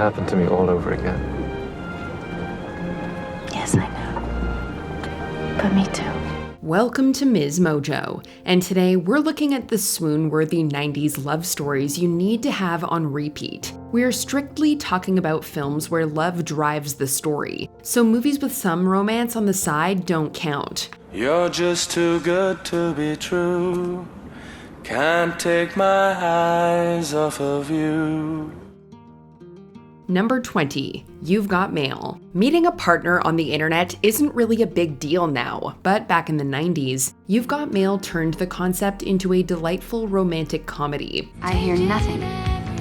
happen to me all over again. Yes, I know. But me too. Welcome to MsMojo, and today we're looking at the swoon-worthy 90s love stories you need to have on repeat. We're strictly talking about films where love drives the story, so movies with some romance on the side don't count. You're just too good to be true. Can't take my eyes off of you. Number 20, You've Got Mail. Meeting a partner on the internet isn't really a big deal now, but back in the 90s, You've Got Mail turned the concept into a delightful romantic comedy. I hear nothing,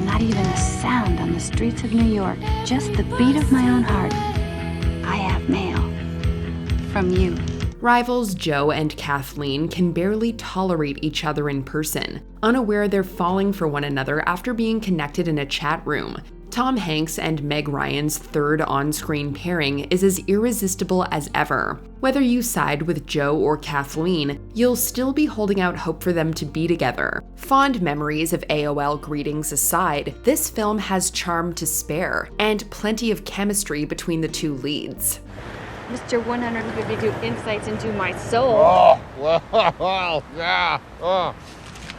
not even a sound on the streets of New York, just the beat of my own heart. I have mail from you. Rivals Joe and Kathleen can barely tolerate each other in person, unaware they're falling for one another after being connected in a chat room. Tom Hanks and Meg Ryan's third on-screen pairing is as irresistible as ever. Whether you side with Joe or Kathleen, you'll still be holding out hope for them to be together. Fond memories of AOL greetings aside, this film has charm to spare, and plenty of chemistry between the two leads. Mr. 152 Insights into My Soul. Oh, well, yeah. Oh,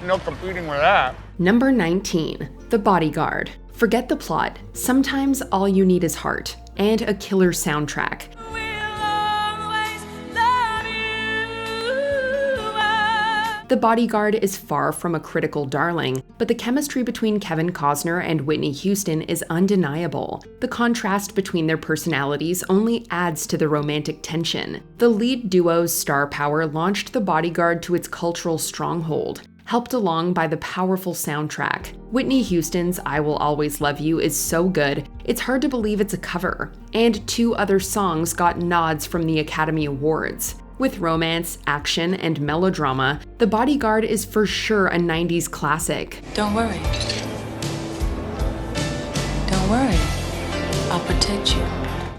no competing with that. Number 19, The Bodyguard. Forget the plot. Sometimes all you need is heart and a killer soundtrack. The Bodyguard is far from a critical darling, but the chemistry between Kevin Costner and Whitney Houston is undeniable. The contrast between their personalities only adds to the romantic tension. The lead duo's star power launched The Bodyguard to its cultural stronghold, helped along by the powerful soundtrack. Whitney Houston's I Will Always Love You is so good, it's hard to believe it's a cover. And two other songs got nods from the Academy Awards. With romance, action, and melodrama, The Bodyguard is for sure a 90s classic. Don't worry. Don't worry. I'll protect you.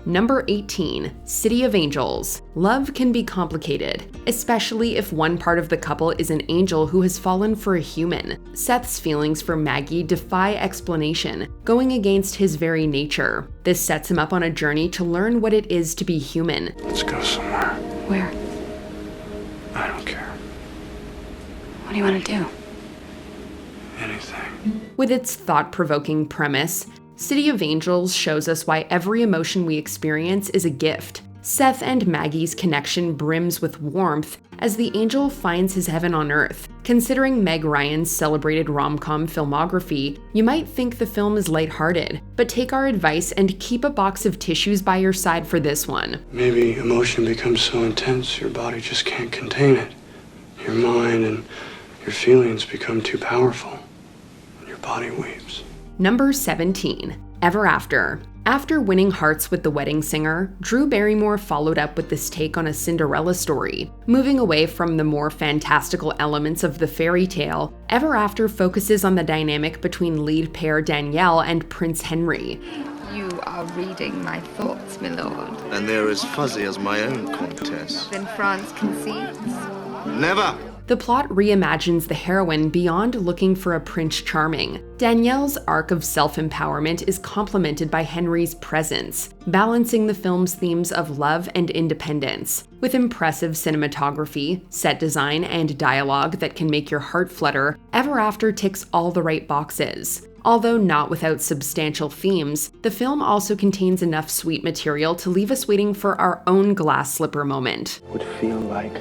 Number 18, City of Angels. Love can be complicated, especially if one part of the couple is an angel who has fallen for a human. Seth's feelings for Maggie defy explanation, going against his very nature. This sets him up on a journey to learn what it is to be human. Let's go somewhere. Where? I don't care. What do you want to do? Anything. With its thought-provoking premise, City of Angels shows us why every emotion we experience is a gift. Seth and Maggie's connection brims with warmth as the angel finds his heaven on earth. Considering Meg Ryan's celebrated rom-com filmography, you might think the film is lighthearted, but take our advice and keep a box of tissues by your side for this one. Maybe emotion becomes so intense your body just can't contain it. Your mind and your feelings become too powerful, and your body weeps. Number 17, Ever After. After winning hearts with The Wedding Singer, Drew Barrymore followed up with this take on a Cinderella story. Moving away from the more fantastical elements of the fairy tale, Ever After focuses on the dynamic between lead pair Danielle and Prince Henry. You are reading my thoughts, my lord. And they're as fuzzy as my own, Comtesse. Then France concedes. Never! The plot reimagines the heroine beyond looking for a Prince Charming. Danielle's arc of self-empowerment is complemented by Henry's presence, balancing the film's themes of love and independence. With impressive cinematography, set design, and dialogue that can make your heart flutter, Ever After ticks all the right boxes. Although not without substantial themes, the film also contains enough sweet material to leave us waiting for our own glass slipper moment. Would feel like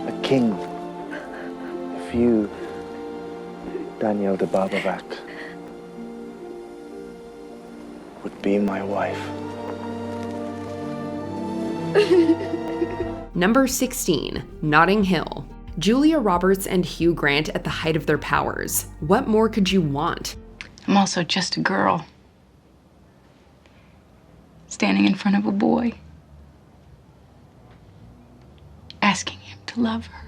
a king if you, Danielle de Barbevac, would be my wife. Number 16, Notting Hill. Julia Roberts and Hugh Grant at the height of their powers. What more could you want? I'm also just a girl. Standing in front of a boy. Asking him to love her.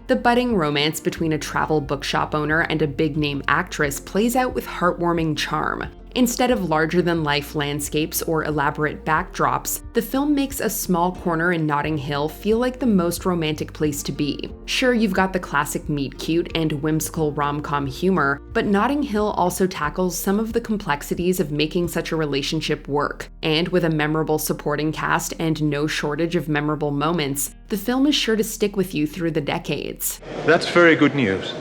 The budding romance between a travel bookshop owner and a big-name actress plays out with heartwarming charm. Instead of larger-than-life landscapes or elaborate backdrops, the film makes a small corner in Notting Hill feel like the most romantic place to be. Sure, you've got the classic meet-cute and whimsical rom-com humor, but Notting Hill also tackles some of the complexities of making such a relationship work. And with a memorable supporting cast and no shortage of memorable moments, the film is sure to stick with you through the decades. That's very good news.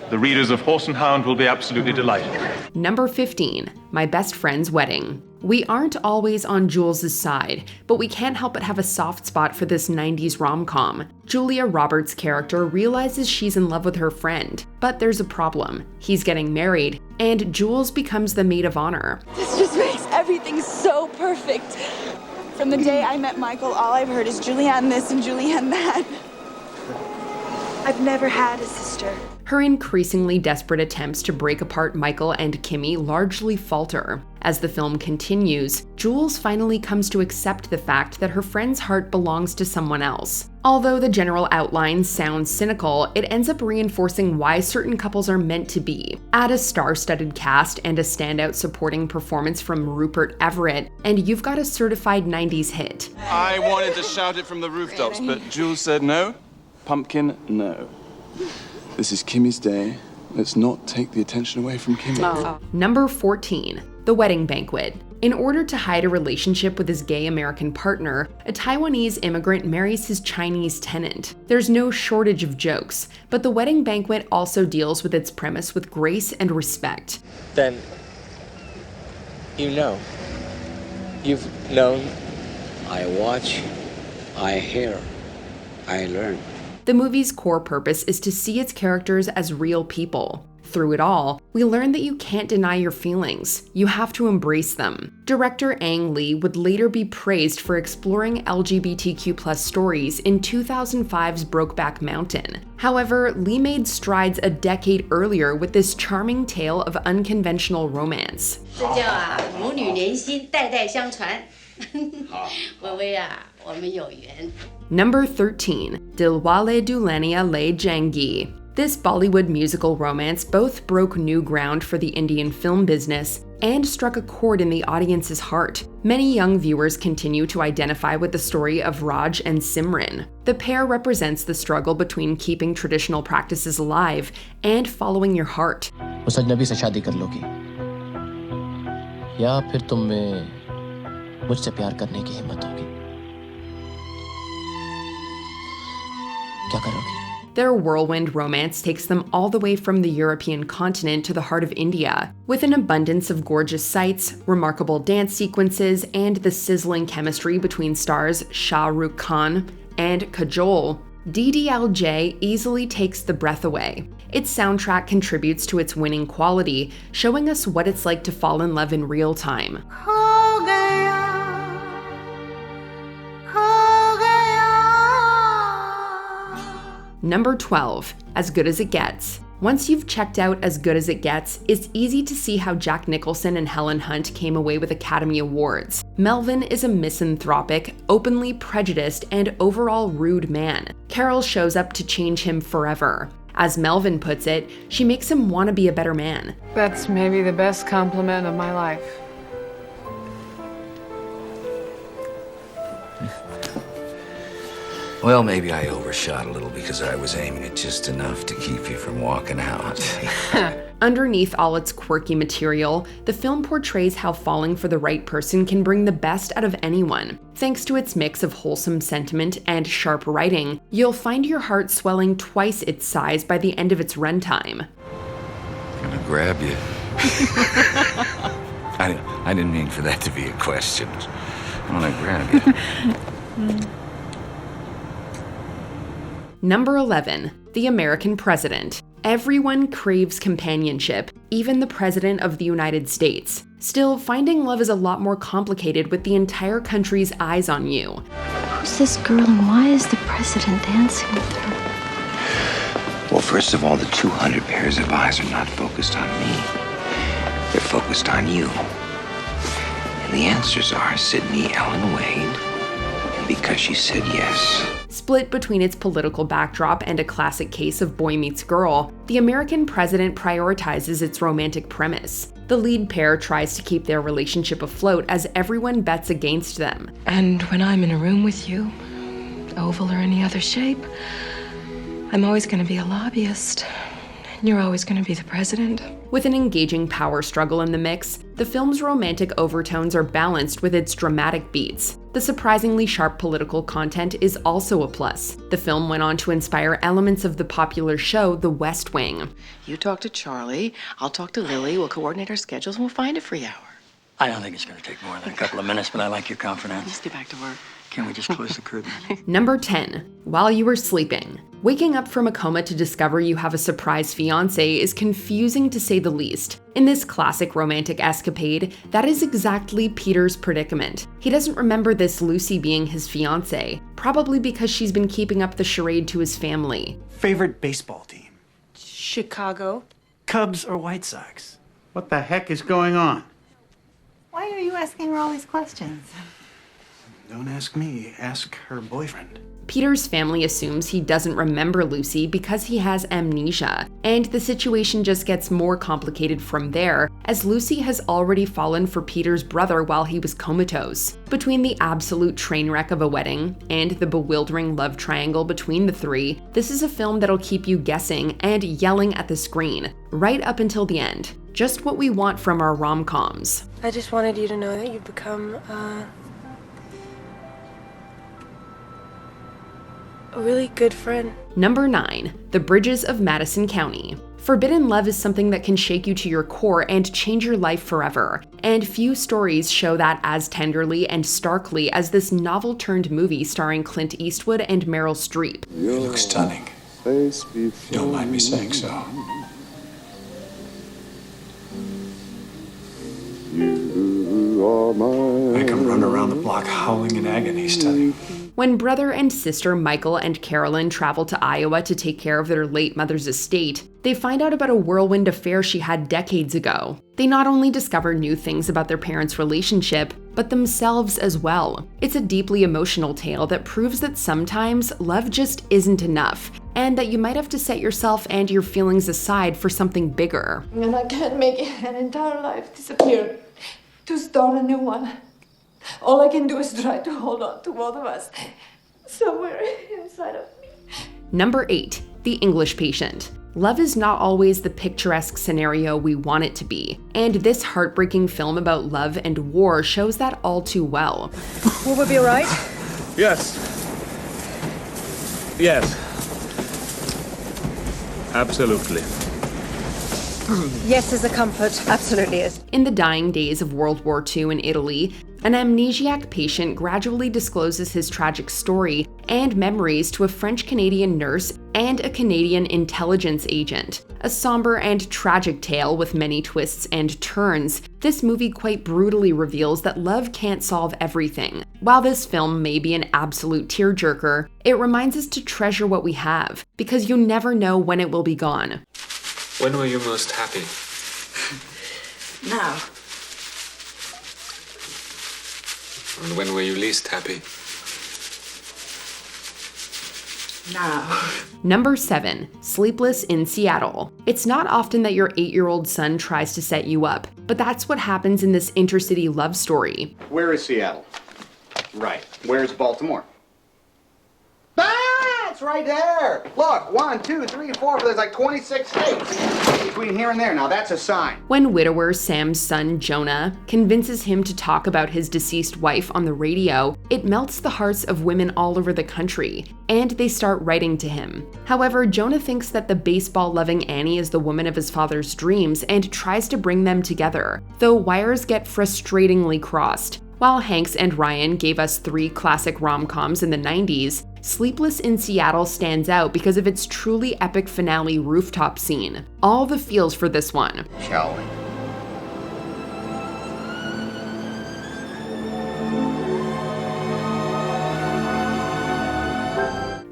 The readers of Horse and Hound will be absolutely delighted. Number 15, My Best Friend's Wedding. We aren't always on Jules' side, but we can't help but have a soft spot for this 90s rom-com. Julia Roberts' character realizes she's in love with her friend, but there's a problem. He's getting married, and Jules becomes the maid of honor. This just makes everything so perfect. From the day I met Michael, all I've heard is Julianne this and Julianne that. I've never had a sister. Her increasingly desperate attempts to break apart Michael and Kimmy largely falter. As the film continues, Jules finally comes to accept the fact that her friend's heart belongs to someone else. Although the general outline sounds cynical, it ends up reinforcing why certain couples are meant to be. Add a star-studded cast and a standout supporting performance from Rupert Everett, and you've got a certified 90s hit. I wanted to shout it from the rooftops, but Jules said no. Pumpkin, no. This is Kimmy's day. Let's not take the attention away from Kimmy. Oh. Number 14, The Wedding Banquet. In order to hide a relationship with his gay American partner, a Taiwanese immigrant marries his Chinese tenant. There's no shortage of jokes, but The Wedding Banquet also deals with its premise with grace and respect. Then, you know. You've known. I watch. I hear. I learn. The movie's core purpose is to see its characters as real people. Through it all, we learn that you can't deny your feelings. You have to embrace them. Director Ang Lee would later be praised for exploring LGBTQ+ stories in 2005's Brokeback Mountain. However, Lee made strides a decade earlier with this charming tale of unconventional romance. 这叫啊，母女连心，代代相传。微微啊，我们有缘。Number 13, Diya Le Jangi. This Bollywood musical romance both broke new ground for the Indian film business and struck a chord in the audience's heart. Many young viewers continue to identify with the story of Raj and Simran. The pair represents the struggle between keeping traditional practices alive and following your heart. उस अजनबी से शादी कर लोगी या फिर तुम में मुझसे प्यार करने की हिम्मत होगी क्या करोगी? Their whirlwind romance takes them all the way from the European continent to the heart of India. With an abundance of gorgeous sights, remarkable dance sequences, and the sizzling chemistry between stars Shah Rukh Khan and Kajol, DDLJ easily takes the breath away. Its soundtrack contributes to its winning quality, showing us what it's like to fall in love in real time. Number 12, As Good as It Gets. Once you've checked out As Good as It Gets, it's easy to see how Jack Nicholson and Helen Hunt came away with Academy Awards. Melvin is a misanthropic, openly prejudiced, and overall rude man. Carol shows up to change him forever. As Melvin puts it, she makes him want to be a better man. That's maybe the best compliment of my life. Well, maybe I overshot a little because I was aiming at just enough to keep you from walking out. Underneath all its quirky material, the film portrays how falling for the right person can bring the best out of anyone. Thanks to its mix of wholesome sentiment and sharp writing, you'll find your heart swelling twice its size by the end of its runtime. I'm gonna grab you. I didn't mean for that to be a question. I'm gonna grab you. Number 11, The American President. Everyone craves companionship, even the President of the United States. Still, finding love is a lot more complicated with the entire country's eyes on you. Who's this girl and why is the President dancing with her? Well, first of all, the 200 pairs of eyes are not focused on me. They're focused on you. And the answers are Sydney Ellen Wade, and because she said yes. Split between its political backdrop and a classic case of boy meets girl, the American president prioritizes its romantic premise. The lead pair tries to keep their relationship afloat as everyone bets against them. And when I'm in a room with you, oval or any other shape, I'm always going to be a lobbyist. And you're always going to be the president. With an engaging power struggle in the mix, the film's romantic overtones are balanced with its dramatic beats. The surprisingly sharp political content is also a plus. The film went on to inspire elements of the popular show The West Wing. You talk to Charlie, I'll talk to Lily, we'll coordinate our schedules, and we'll find a free hour. I don't think it's going to take more than a couple of minutes, but I like your confidence. Let's get back to work. Can we just close the curtain? Number 10. While you were sleeping. Waking up from a coma to discover you have a surprise fiancé is confusing to say the least. In this classic romantic escapade, that is exactly Peter's predicament. He doesn't remember this Lucy being his fiancée, probably because she's been keeping up the charade to his family. Favorite baseball team? Chicago. Cubs or White Sox? What the heck is going on? Why are you asking her all these questions? Don't ask me, ask her boyfriend. Peter's family assumes he doesn't remember Lucy because he has amnesia, and the situation just gets more complicated from there, as Lucy has already fallen for Peter's brother while he was comatose. Between the absolute train wreck of a wedding and the bewildering love triangle between the three, this is a film that'll keep you guessing and yelling at the screen, right up until the end. Just what we want from our rom-coms. I just wanted you to know that you've become, a really good friend. Number 9. The Bridges of Madison County. Forbidden love is something that can shake you to your core and change your life forever, and few stories show that as tenderly and starkly as this novel-turned movie starring Clint Eastwood and Meryl Streep. You look stunning. Don't mind me saying so. I come run around the block howling in agony, stunning. When brother and sister Michael and Carolyn travel to Iowa to take care of their late mother's estate, they find out about a whirlwind affair she had decades ago. They not only discover new things about their parents' relationship, but themselves as well. It's a deeply emotional tale that proves that sometimes love just isn't enough, and that you might have to set yourself and your feelings aside for something bigger. And I can't make an entire life disappear to start a new one. All I can do is try to hold on to both of us somewhere inside of me. Number 8. The English Patient. Love is not always the picturesque scenario we want it to be, and this heartbreaking film about love and war shows that all too well. Will we be alright? Yes. Yes. Absolutely. Yes is a comfort, absolutely is. In the dying days of World War II in Italy, an amnesiac patient gradually discloses his tragic story and memories to a French-Canadian nurse and a Canadian intelligence agent. A somber and tragic tale with many twists and turns, this movie quite brutally reveals that love can't solve everything. While this film may be an absolute tearjerker, it reminds us to treasure what we have, because you never know when it will be gone. When were you most happy? Now. And when were you least happy? Now. Number 7. Sleepless in Seattle. It's not often that your 8-year-old son tries to set you up, but that's what happens in this intercity love story. Where is Seattle? Right. Where's Baltimore? It's right there. Look, 1, 2, 3, 4, there's like 26 states between here and there. Now that's a sign. When widower Sam's son Jonah convinces him to talk about his deceased wife on the radio, it melts the hearts of women all over the country, and they start writing to him. However, Jonah thinks that the baseball-loving Annie is the woman of his father's dreams and tries to bring them together, though wires get frustratingly crossed. While Hanks and Ryan gave us 3 classic rom-coms in the 90s, Sleepless in Seattle stands out because of its truly epic finale rooftop scene. All the feels for this one. Shall we?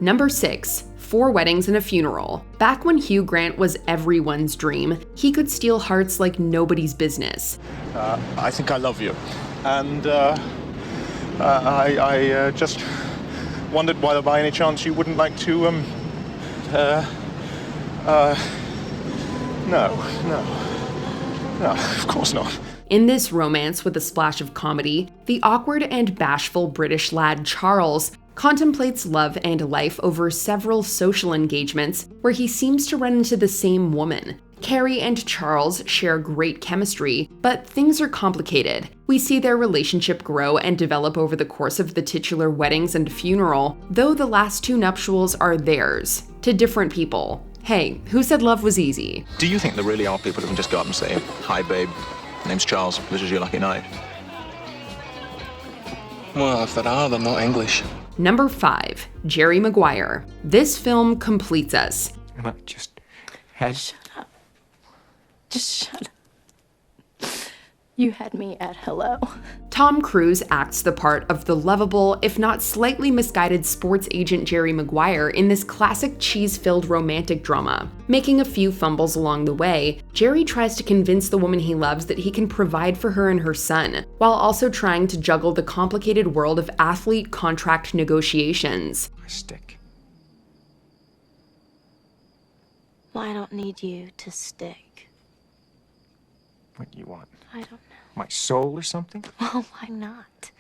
Number 6. 4 Weddings and a Funeral. Back when Hugh Grant was everyone's dream, he could steal hearts like nobody's business. I think I love you. And I just wondered whether by any chance you wouldn't like to, No, of course not. In this romance with a splash of comedy, the awkward and bashful British lad Charles contemplates love and life over several social engagements where he seems to run into the same woman. Carrie and Charles share great chemistry, but things are complicated. We see their relationship grow and develop over the course of the titular weddings and funeral, though the last two nuptials are theirs, to different people. Hey, who said love was easy? Do you think there really are people who can just go up and say, "Hi, babe, name's Charles, this is your lucky night"? Well, if there are, they're not English. Number 5, Jerry Maguire. This film completes us. And I just had... Shut up. Just shut up. You had me at hello. Tom Cruise acts the part of the lovable, if not slightly misguided sports agent Jerry Maguire in this classic cheese-filled romantic drama. Making a few fumbles along the way, Jerry tries to convince the woman he loves that he can provide for her and her son, while also trying to juggle the complicated world of athlete contract negotiations. Stick. Well, I don't need you to stick. What do you want? I don't know. My soul or something? Well, why not?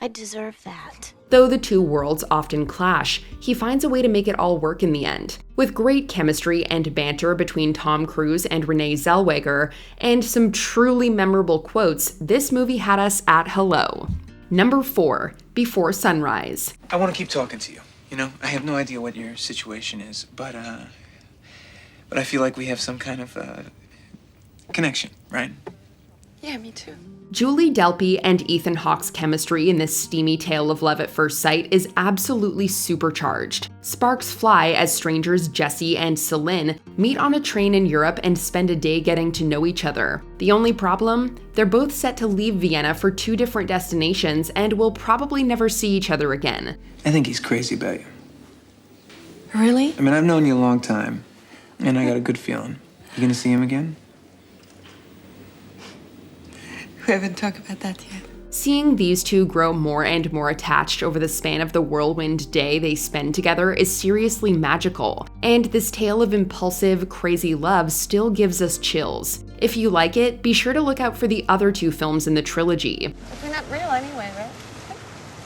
I deserve that. Though the two worlds often clash, he finds a way to make it all work in the end. With great chemistry and banter between Tom Cruise and Renee Zellweger, and some truly memorable quotes, this movie had us at hello. Number 4, Before Sunrise. I want to keep talking to you. You know, I have no idea what your situation is, but I feel like we have some kind of connection, right? Yeah, me too. Julie Delpy and Ethan Hawke's chemistry in this steamy tale of love at first sight is absolutely supercharged. Sparks fly as strangers Jesse and Celine meet on a train in Europe and spend a day getting to know each other. The only problem? They're both set to leave Vienna for 2 different destinations and will probably never see each other again. I think he's crazy about you. Really? I mean, I've known you a long time, and I got a good feeling. You gonna see him again? We haven't talked about that yet. Seeing these two grow more and more attached over the span of the whirlwind day they spend together is seriously magical, and this tale of impulsive, crazy love still gives us chills. If you like it, be sure to look out for the other 2 films in the trilogy. We're not real anyway, right?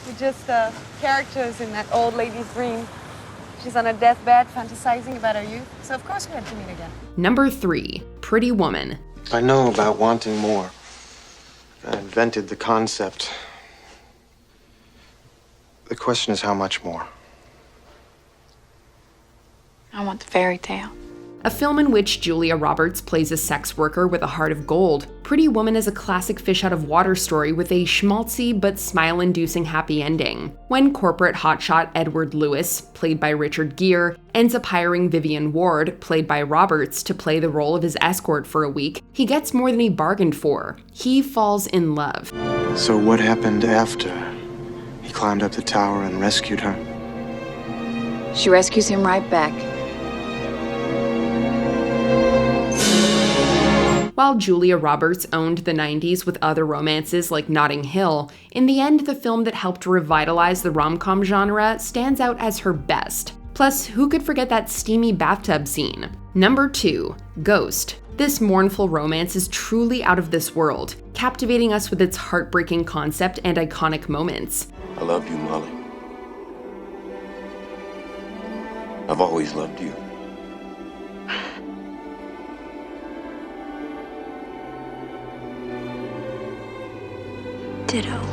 We're just characters in that old lady's dream. She's on a deathbed fantasizing about her youth, so of course we had to meet again. Number 3, Pretty Woman. I know about wanting more. I invented the concept. The question is how much more? I want the fairy tale. A film in which Julia Roberts plays a sex worker with a heart of gold, Pretty Woman is a classic fish-out-of-water story with a schmaltzy but smile-inducing happy ending. When corporate hotshot Edward Lewis, played by Richard Gere, ends up hiring Vivian Ward, played by Roberts, to play the role of his escort for a week, he gets more than he bargained for. He falls in love. So what happened after he climbed up the tower and rescued her? She rescues him right back. While Julia Roberts owned the 90s with other romances like Notting Hill, in the end the film that helped revitalize the rom-com genre stands out as her best. Plus, who could forget that steamy bathtub scene? Number 2, Ghost. This mournful romance is truly out of this world, captivating us with its heartbreaking concept and iconic moments. I love you, Molly. I've always loved you. Ditto.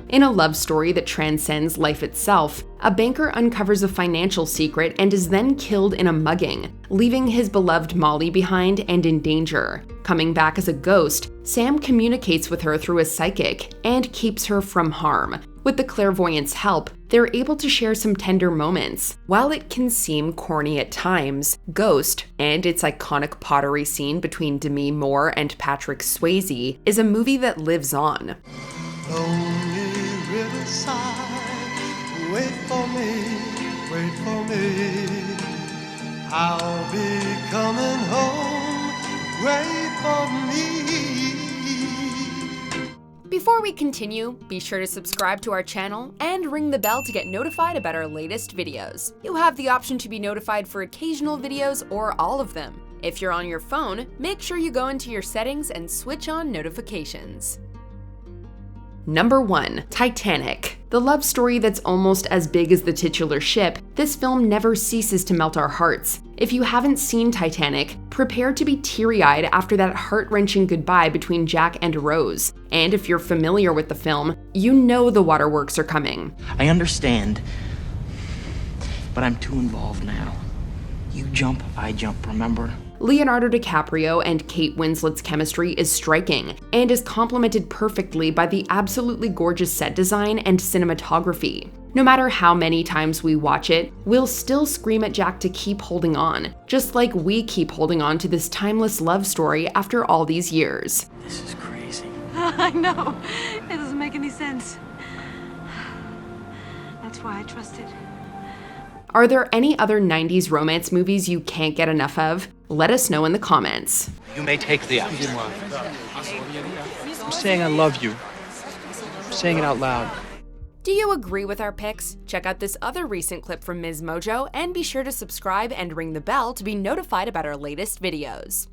In a love story that transcends life itself, a banker uncovers a financial secret and is then killed in a mugging, leaving his beloved Molly behind and in danger. Coming back as a ghost, Sam communicates with her through a psychic and keeps her from harm. With the clairvoyant's help, they're able to share some tender moments. While it can seem corny at times, Ghost, and its iconic pottery scene between Demi Moore and Patrick Swayze, is a movie that lives on. Lonely riverside, wait for me, wait for me. I'll be coming home, wait for me. Before Before we continue, be sure to subscribe to our channel and ring the bell to get notified about our latest videos. You have the option to be notified for occasional videos or all of them. If you're on your phone, make sure you go into your settings and switch on notifications. Number 1. Titanic. The love story that's almost as big as the titular ship, this film never ceases to melt our hearts. If you haven't seen Titanic, prepare to be teary-eyed after that heart-wrenching goodbye between Jack and Rose. And if you're familiar with the film, you know the waterworks are coming. I understand, but I'm too involved now. You jump, I jump, remember? Leonardo DiCaprio and Kate Winslet's chemistry is striking and is complemented perfectly by the absolutely gorgeous set design and cinematography. No matter how many times we watch it, we'll still scream at Jack to keep holding on, just like we keep holding on to this timeless love story after all these years. This is crazy. I know. It doesn't make any sense. That's why I trusted. Are there any other 90s romance movies you can't get enough of? Let us know in the comments. You may take the option. I'm saying I love you. I'm saying it out loud. Do you agree with our picks? Check out this other recent clip from MsMojo and be sure to subscribe and ring the bell to be notified about our latest videos.